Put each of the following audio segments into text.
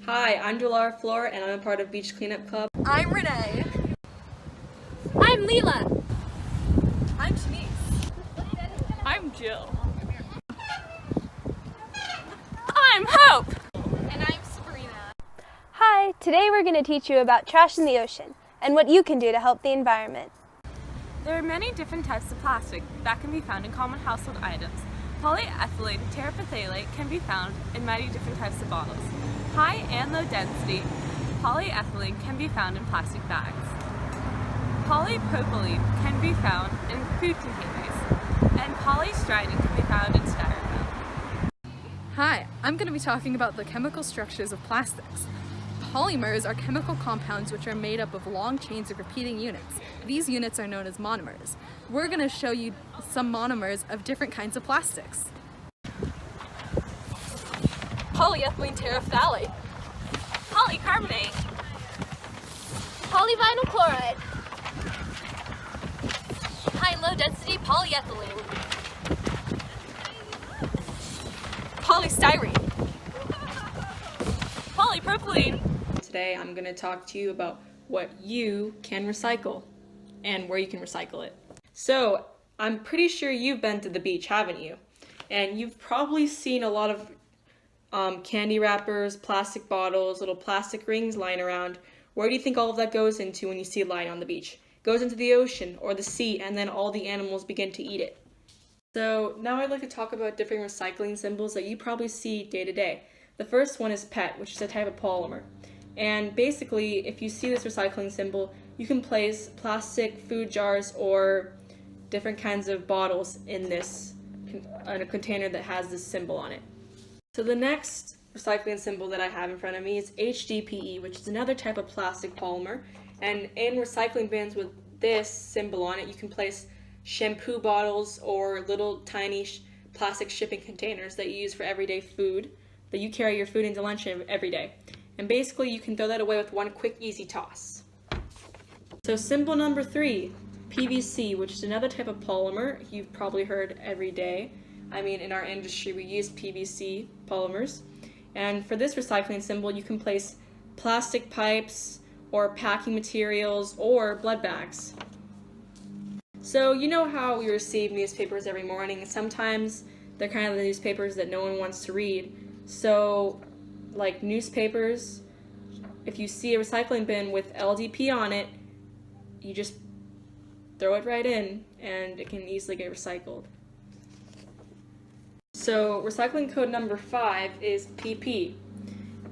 Hi, I'm Delara Flor, and I'm a part of Beach Cleanup Club. I'm Renee. I'm Leela. I'm Shanice. I'm Jill. I'm Hope. And I'm Sabrina. Hi, today we're going to teach you about trash in the ocean and what you can do to help the environment. There are many different types of plastic that can be found in common household items. Polyethylene terephthalate can be found in many different types of bottles. High and low density polyethylene can be found in plastic bags. Polypropylene can be found in food containers, and polystyrene can be found in styrofoam. Hi, I'm going to be talking about the chemical structures of plastics. Polymers are chemical compounds which are made up of long chains of repeating units. These units are known as monomers. We're going to show you some monomers of different kinds of plastics. Polyethylene terephthalate. Polycarbonate. Polyvinyl chloride. High and low density polyethylene. Polystyrene. Polypropylene. Today I'm going to talk to you about what you can recycle and where you can recycle it. So, I'm pretty sure you've been to the beach, haven't you? And you've probably seen a lot of candy wrappers, plastic bottles, little plastic rings lying around. Where do you think all of that goes into when you see it lying on the beach? It goes into the ocean or the sea, and then all the animals begin to eat it. So now I'd like to talk about different recycling symbols that you probably see day to day. The first one is PET, which is a type of polymer. And basically, if you see this recycling symbol, you can place plastic food jars or different kinds of bottles in a container that has this symbol on it. So the next recycling symbol that I have in front of me is HDPE, which is another type of plastic polymer. And in recycling bins with this symbol on it, you can place shampoo bottles or little tiny plastic shipping containers that you use for everyday food, that you carry your food into lunch every day. And basically you can throw that away with one quick easy toss. So symbol number 3, PVC, which is another type of polymer you've probably heard every day. I mean, in our industry we use PVC polymers. And for this recycling symbol you can place plastic pipes or packing materials or blood bags. So you know how we receive newspapers every morning, and sometimes they're kind of the newspapers that no one wants to read. So like newspapers, if you see a recycling bin with LDP on it, you just throw it right in and it can easily get recycled. So recycling code number 5 is PP.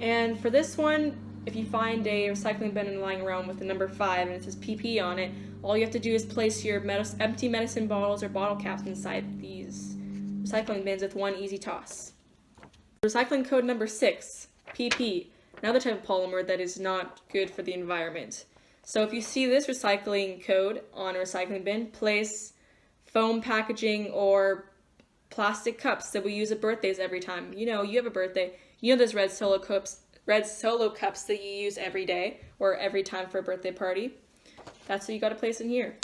And for this one, if you find a recycling bin lying around with the number 5 and it says PP on it, all you have to do is place your empty medicine bottles or bottle caps inside these recycling bins with one easy toss. Recycling code number 6, PP, another type of polymer that is not good for the environment. So if you see this recycling code on a recycling bin, place foam packaging or plastic cups that we use at birthdays every time. You know, you have a birthday, you know those red solo cups that you use every day or every time for a birthday party. That's what you got to place in here.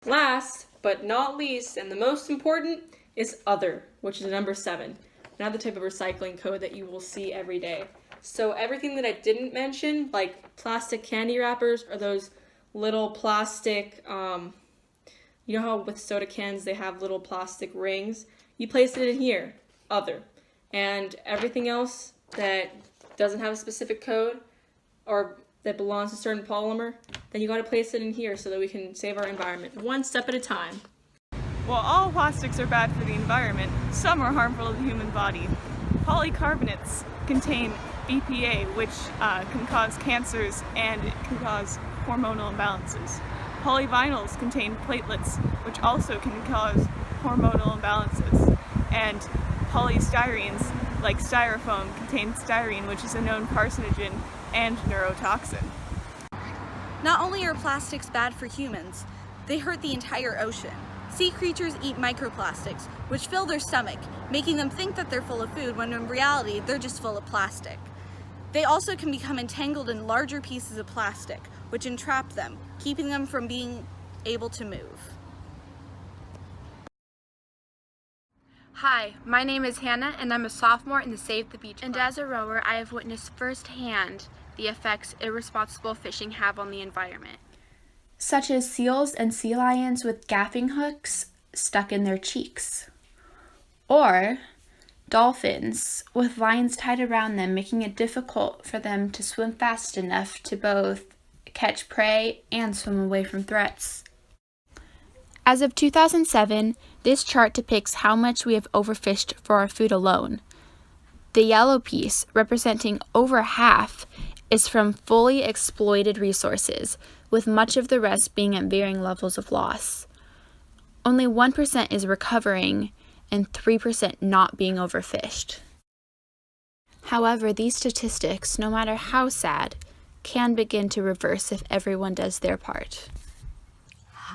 Last but not least, and the most important, is other, which is number 7. Another type of recycling code that you will see every day. So everything that I didn't mention, like plastic candy wrappers or those little plastic, you know how with soda cans they have little plastic rings? You place it in here, other. And everything else that doesn't have a specific code or that belongs to a certain polymer, then you got to place it in here so that we can save our environment one step at a time. While all plastics are bad for the environment, some are harmful to the human body. Polycarbonates contain BPA, which can cause cancers and it can cause hormonal imbalances. Polyvinyls contain platelets, which also can cause hormonal imbalances. And polystyrenes, like styrofoam, contain styrene, which is a known carcinogen and neurotoxin. Not only are plastics bad for humans, they hurt the entire ocean. Sea creatures eat microplastics, which fill their stomach, making them think that they're full of food when in reality they're just full of plastic. They also can become entangled in larger pieces of plastic, which entrap them, keeping them from being able to move. Hi, my name is Hannah and I'm a sophomore in the Save the Beach Club. And as a rower, I have witnessed firsthand the effects irresponsible fishing have on the environment, such as seals and sea lions with gaffing hooks stuck in their cheeks, or dolphins with lines tied around them, making it difficult for them to swim fast enough to both catch prey and swim away from threats. As of 2007, this chart depicts how much we have overfished for our food alone. The yellow piece, representing over half, is from fully exploited resources, with much of the rest being at varying levels of loss. Only 1% is recovering and 3% not being overfished. However, these statistics, no matter how sad, can begin to reverse if everyone does their part.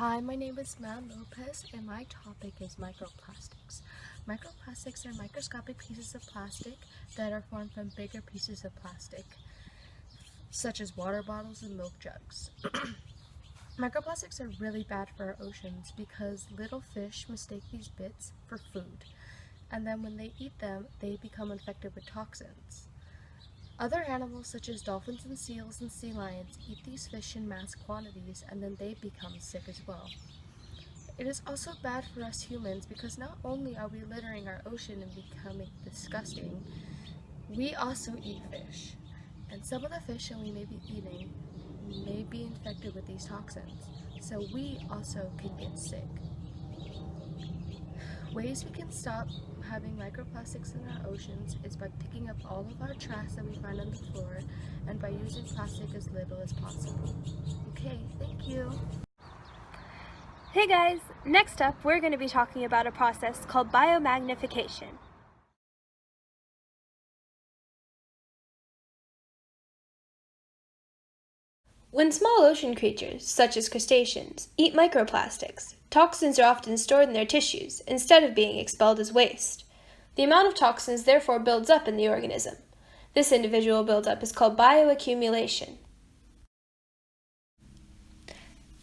Hi, my name is Matt Lopez and my topic is microplastics. Microplastics are microscopic pieces of plastic that are formed from bigger pieces of plastic, such as water bottles and milk jugs. Microplastics are really bad for our oceans because little fish mistake these bits for food, and then when they eat them, they become infected with toxins. Other animals such as dolphins and seals and sea lions eat these fish in mass quantities and then they become sick as well. It is also bad for us humans because not only are we littering our ocean and becoming disgusting, we also eat fish. And some of the fish that we may be eating may be infected with these toxins, so we also can get sick. Ways we can stop having microplastics in our oceans is by picking up all of our trash that we find on the floor and by using plastic as little as possible. Okay, thank you. Hey guys, next up we're going to be talking about a process called biomagnification. When small ocean creatures, such as crustaceans, eat microplastics, toxins are often stored in their tissues instead of being expelled as waste. The amount of toxins therefore builds up in the organism. This individual buildup is called bioaccumulation.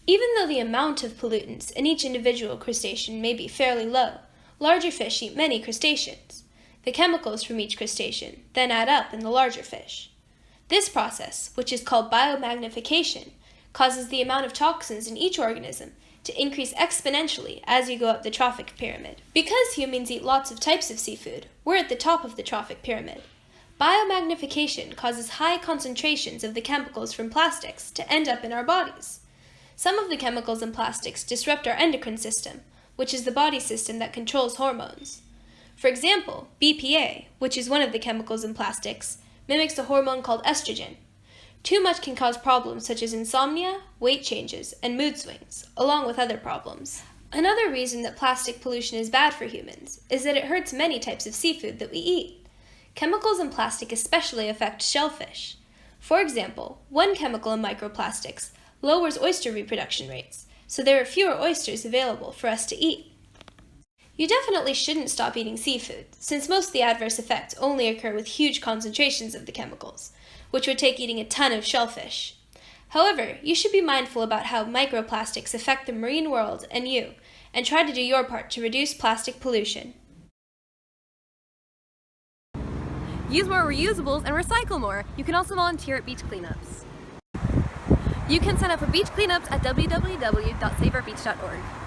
Even though the amount of pollutants in each individual crustacean may be fairly low, larger fish eat many crustaceans. The chemicals from each crustacean then add up in the larger fish. This process, which is called biomagnification, causes the amount of toxins in each organism to increase exponentially as you go up the trophic pyramid. Because humans eat lots of types of seafood, we're at the top of the trophic pyramid. Biomagnification causes high concentrations of the chemicals from plastics to end up in our bodies. Some of the chemicals in plastics disrupt our endocrine system, which is the body system that controls hormones. For example, BPA, which is one of the chemicals in plastics, mimics a hormone called estrogen. Too much can cause problems such as insomnia, weight changes, and mood swings, along with other problems. Another reason that plastic pollution is bad for humans is that it hurts many types of seafood that we eat. Chemicals in plastic especially affect shellfish. For example, one chemical in microplastics lowers oyster reproduction rates, so there are fewer oysters available for us to eat. You definitely shouldn't stop eating seafood, since most of the adverse effects only occur with huge concentrations of the chemicals, which would take eating a ton of shellfish. However, you should be mindful about how microplastics affect the marine world and you, and try to do your part to reduce plastic pollution. Use more reusables and recycle more. You can also volunteer at beach cleanups. You can sign up for beach cleanups at www.saveourbeach.org.